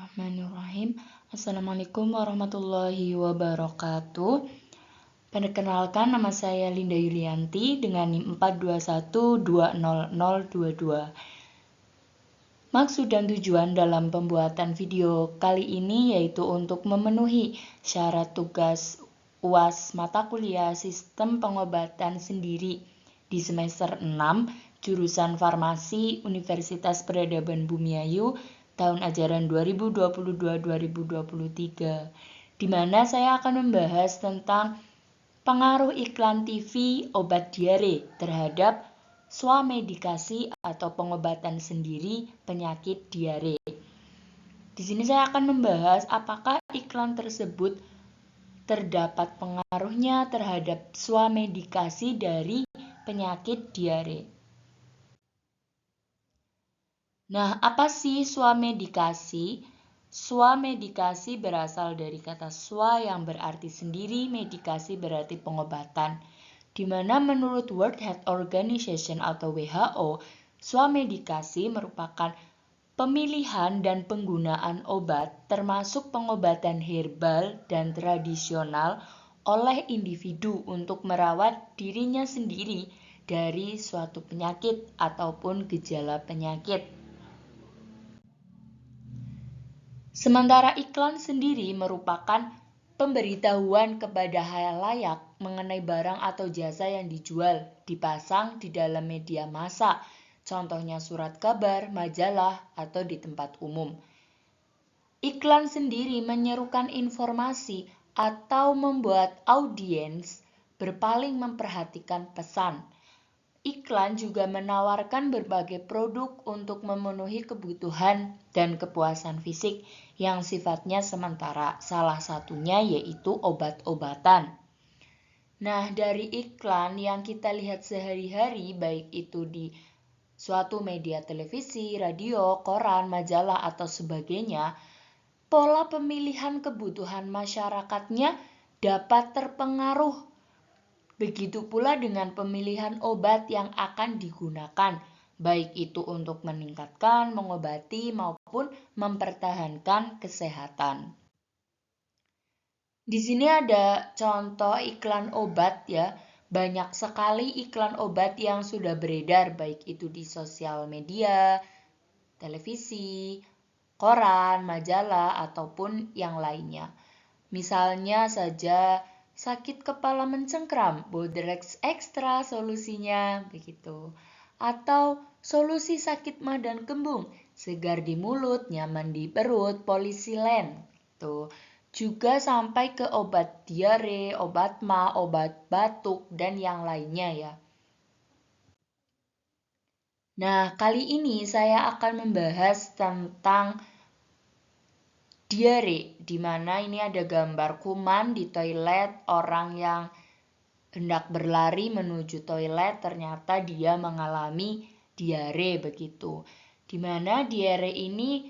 Bismillahirrahmanirrahim. Assalamualaikum warahmatullahi wabarakatuh. Perkenalkan, nama saya Linda Yulianti dengan NIM 42120022. Maksud dan tujuan dalam pembuatan video kali ini yaitu untuk memenuhi syarat tugas UAS mata kuliah Sistem Pengobatan Sendiri di semester 6 jurusan Farmasi Universitas Peradaban Bumiayu tahun ajaran 2022-2023, di mana saya akan membahas tentang pengaruh iklan TV obat diare terhadap swamedikasi atau pengobatan sendiri penyakit diare. Di sini saya akan membahas apakah iklan tersebut terdapat pengaruhnya terhadap swamedikasi dari penyakit diare. Nah, apa sih swamedikasi? Swamedikasi berasal dari kata swa yang berarti sendiri, medikasi berarti pengobatan. Di mana menurut World Health Organization atau WHO, swamedikasi merupakan pemilihan dan penggunaan obat termasuk pengobatan herbal dan tradisional oleh individu untuk merawat dirinya sendiri dari suatu penyakit ataupun gejala penyakit. Sementara iklan sendiri merupakan pemberitahuan kepada khalayak mengenai barang atau jasa yang dijual, dipasang di dalam media massa, contohnya surat kabar, majalah, atau di tempat umum. Iklan sendiri menyerukan informasi atau membuat audiens berpaling memperhatikan pesan. Iklan juga menawarkan berbagai produk untuk memenuhi kebutuhan dan kepuasan fisik yang sifatnya sementara, salah satunya yaitu obat-obatan. Nah, dari iklan yang kita lihat sehari-hari, baik itu di suatu media televisi, radio, koran, majalah, atau sebagainya, pola pemilihan kebutuhan masyarakatnya dapat terpengaruh. Begitu pula dengan pemilihan obat yang akan digunakan, baik itu untuk meningkatkan, mengobati, maupun mempertahankan kesehatan. Di sini ada contoh iklan obat ya, banyak sekali iklan obat yang sudah beredar, baik itu di sosial media, televisi, koran, majalah, ataupun yang lainnya. Misalnya saja sakit kepala mencengkram, Bodrex Extra solusinya, begitu. Atau solusi sakit mah dan kembung, segar di mulut, nyaman di perut, Polisilen. Tuh. Juga sampai ke obat diare, obat mah, obat batuk, dan yang lainnya ya. Nah, kali ini saya akan membahas tentang diare, di mana ini ada gambar kuman di toilet, orang yang hendak berlari menuju toilet, ternyata dia mengalami diare begitu. Di mana diare ini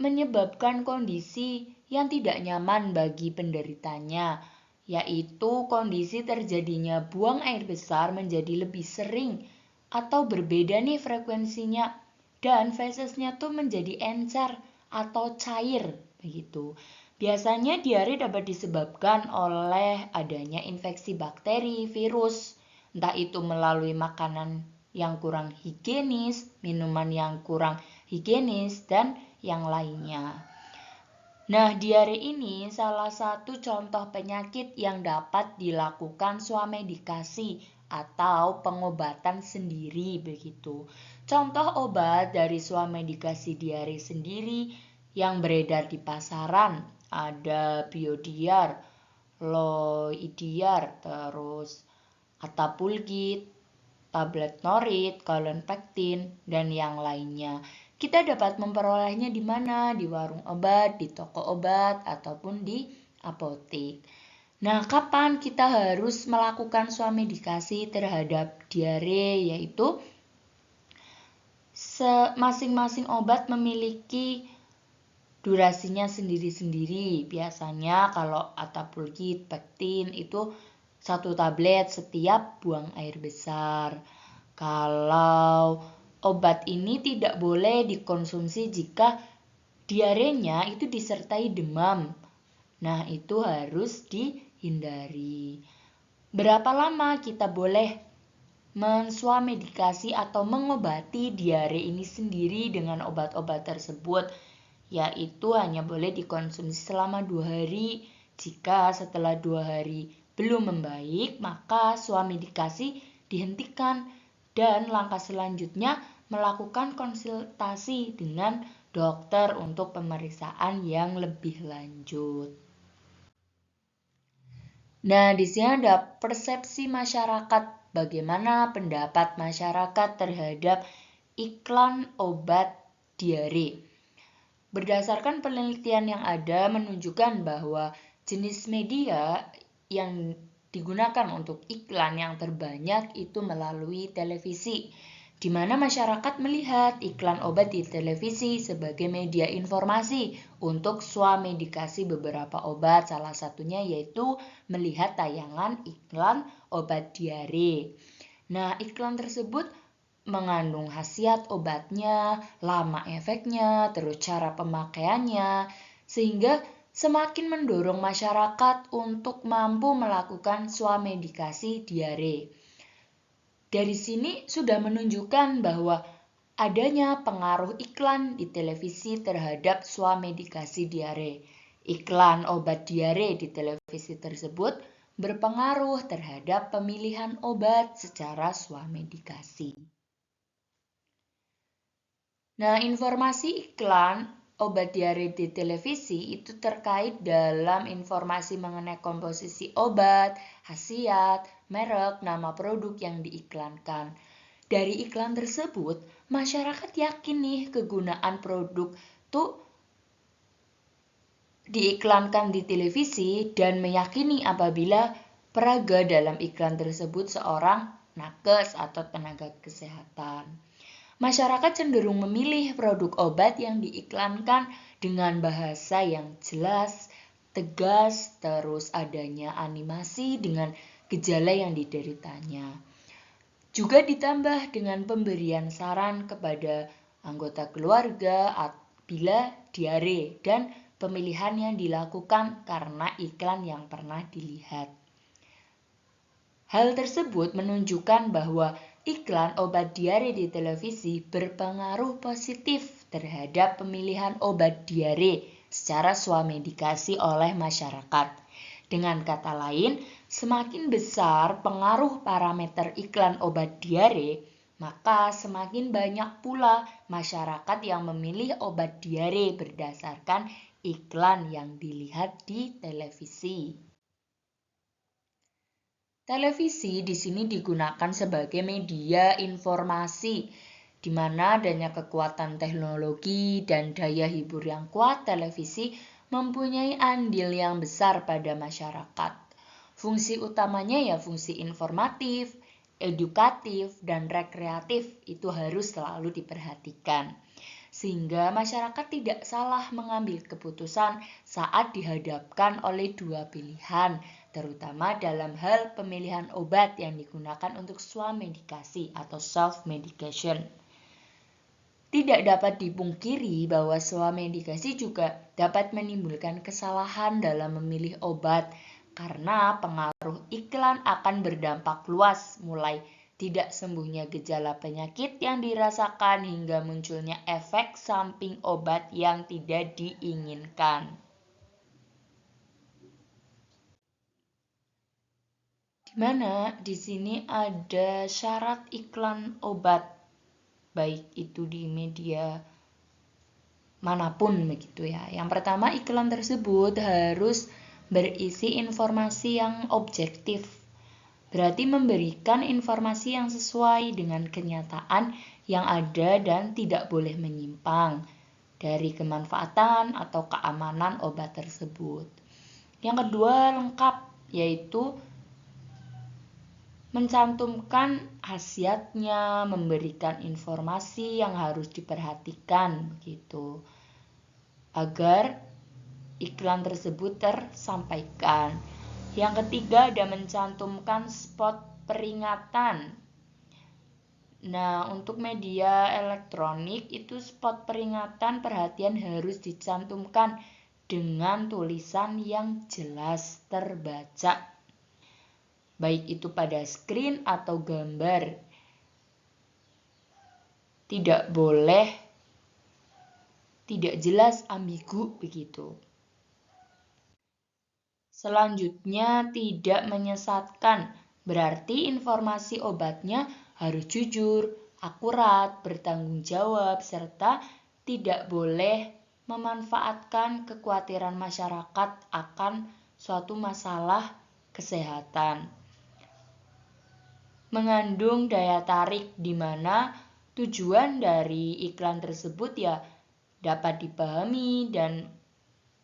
menyebabkan kondisi yang tidak nyaman bagi penderitanya, yaitu kondisi terjadinya buang air besar menjadi lebih sering atau berbeda nih frekuensinya, dan fesesnya tuh menjadi encer atau cair begitu. Biasanya diare dapat disebabkan oleh adanya infeksi bakteri, virus, entah itu melalui makanan yang kurang higienis, minuman yang kurang higienis, dan yang lainnya. Nah, diare ini salah satu contoh penyakit yang dapat dilakukan swamedikasi atau pengobatan sendiri begitu. Contoh obat dari swamedikasi diare sendiri yang beredar di pasaran ada Biodiar, Loidiar, terus Atapulgit, tablet Norit, Kalenpektin, dan yang lainnya. Kita dapat memperolehnya di mana? Di warung obat, di toko obat, ataupun di apotek. Nah, kapan kita harus melakukan swamedikasi terhadap diare? Yaitu masing-masing obat memiliki durasinya sendiri-sendiri. Biasanya kalau Atapulgit, pektin itu 1 tablet setiap buang air besar. Kalau obat ini tidak boleh dikonsumsi jika diarenya itu disertai demam. Nah, itu harus dihindari. Berapa lama kita boleh menswamedikasi atau mengobati diare ini sendiri dengan obat-obat tersebut? Yaitu hanya boleh dikonsumsi selama 2 hari. Jika setelah 2 hari belum membaik, maka swamedikasi dihentikan. Dan langkah selanjutnya melakukan konsultasi dengan dokter untuk pemeriksaan yang lebih lanjut. Nah, di sini ada persepsi masyarakat. Bagaimana pendapat masyarakat terhadap iklan obat diare? Berdasarkan penelitian yang ada menunjukkan bahwa jenis media yang digunakan untuk iklan yang terbanyak itu melalui televisi, di mana masyarakat melihat iklan obat di televisi sebagai media informasi untuk swamedikasi beberapa obat. Salah satunya yaitu melihat tayangan iklan obat diare. Nah, iklan tersebut mengandung khasiat obatnya, lama efeknya, terus cara pemakaiannya, sehingga semakin mendorong masyarakat untuk mampu melakukan swamedikasi diare. Dari sini sudah menunjukkan bahwa adanya pengaruh iklan di televisi terhadap swamedikasi diare. Iklan obat diare di televisi tersebut berpengaruh terhadap pemilihan obat secara swamedikasi. Nah, informasi iklan obat diare di televisi itu terkait dalam informasi mengenai komposisi obat, khasiat, merek, nama produk yang diiklankan. Dari iklan tersebut, masyarakat yakin nih kegunaan produk tuh diiklankan di televisi dan meyakini apabila peraga dalam iklan tersebut seorang nakes atau tenaga kesehatan. Masyarakat cenderung memilih produk obat yang diiklankan dengan bahasa yang jelas, tegas, terus adanya animasi dengan gejala yang dideritanya. Juga ditambah dengan pemberian saran kepada anggota keluarga apabila diare dan pemilihan yang dilakukan karena iklan yang pernah dilihat. Hal tersebut menunjukkan bahwa iklan obat diare di televisi berpengaruh positif terhadap pemilihan obat diare secara swamedikasi oleh masyarakat. Dengan kata lain, semakin besar pengaruh parameter iklan obat diare, maka semakin banyak pula masyarakat yang memilih obat diare berdasarkan iklan yang dilihat di televisi. Televisi di sini digunakan sebagai media informasi, di mana adanya kekuatan teknologi dan daya hibur yang kuat. Televisi mempunyai andil yang besar pada masyarakat. Fungsi utamanya ya fungsi informatif, edukatif, dan rekreatif itu harus selalu diperhatikan. Sehingga masyarakat tidak salah mengambil keputusan saat dihadapkan oleh dua pilihan, terutama dalam hal pemilihan obat yang digunakan untuk swamedikasi atau self-medication. Tidak dapat dipungkiri bahwa swamedikasi juga dapat menimbulkan kesalahan dalam memilih obat karena pengaruh iklan akan berdampak luas, mulai tidak sembuhnya gejala penyakit yang dirasakan hingga munculnya efek samping obat yang tidak diinginkan. Di mana di sini ada syarat iklan obat, baik itu di media manapun begitu ya. Yang pertama, iklan tersebut harus berisi informasi yang objektif. Berarti memberikan informasi yang sesuai dengan kenyataan yang ada dan tidak boleh menyimpang dari kemanfaatan atau keamanan obat tersebut. Yang kedua, lengkap, yaitu mencantumkan khasiatnya, memberikan informasi yang harus diperhatikan gitu, agar iklan tersebut tersampaikan. Yang ketiga ada mencantumkan spot peringatan. Nah, untuk media elektronik itu spot peringatan perhatian harus dicantumkan dengan tulisan yang jelas terbaca, baik itu pada screen atau gambar. Tidak boleh tidak jelas, ambigu begitu. Selanjutnya, tidak menyesatkan. Berarti informasi obatnya harus jujur, akurat, bertanggung jawab, serta tidak boleh memanfaatkan kekhawatiran masyarakat akan suatu masalah kesehatan. Mengandung daya tarik di mana tujuan dari iklan tersebut ya dapat dipahami dan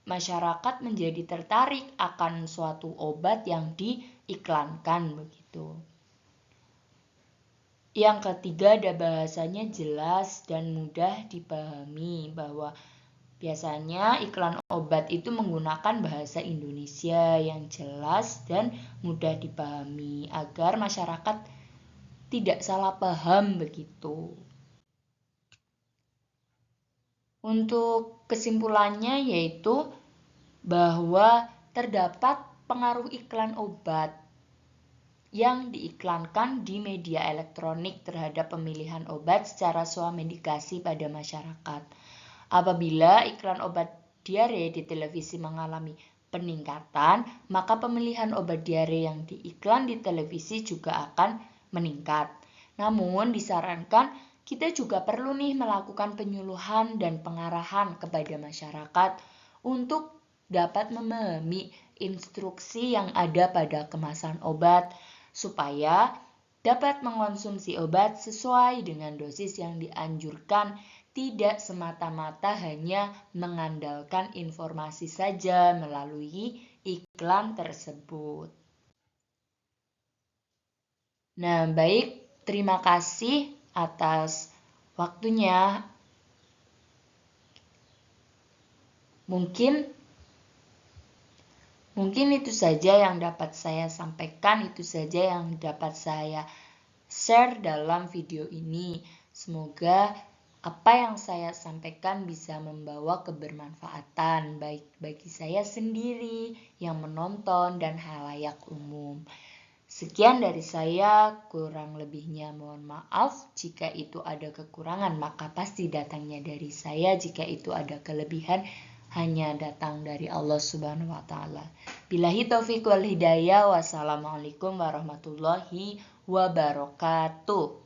masyarakat menjadi tertarik akan suatu obat yang diiklankan begitu. Yang ketiga, ada bahasanya jelas dan mudah dipahami, bahwa biasanya iklan obat itu menggunakan bahasa Indonesia yang jelas dan mudah dipahami agar masyarakat tidak salah paham begitu. Untuk kesimpulannya yaitu bahwa terdapat pengaruh iklan obat yang diiklankan di media elektronik terhadap pemilihan obat secara swamedikasi pada masyarakat. Apabila iklan obat diare di televisi mengalami peningkatan, maka pemilihan obat diare yang diiklan di televisi juga akan meningkat. Namun disarankan kita juga perlu melakukan penyuluhan dan pengarahan kepada masyarakat untuk dapat memahami instruksi yang ada pada kemasan obat supaya dapat mengonsumsi obat sesuai dengan dosis yang dianjurkan, tidak semata-mata hanya mengandalkan informasi saja melalui iklan tersebut. Nah, baik, terima kasih atas waktunya. Mungkin itu saja yang dapat saya sampaikan, itu saja yang dapat saya share dalam video ini. Semoga apa yang saya sampaikan bisa membawa kebermanfaatan baik bagi saya sendiri, yang menonton, dan halayak umum. Sekian dari saya, kurang lebihnya mohon maaf. Jika itu ada kekurangan, maka pasti datangnya dari saya. Jika itu ada kelebihan, hanya datang dari Allah Subhanahu wa Ta'ala. Billahi taufiq wal hidayah. Wassalamualaikum warahmatullahi wabarakatuh.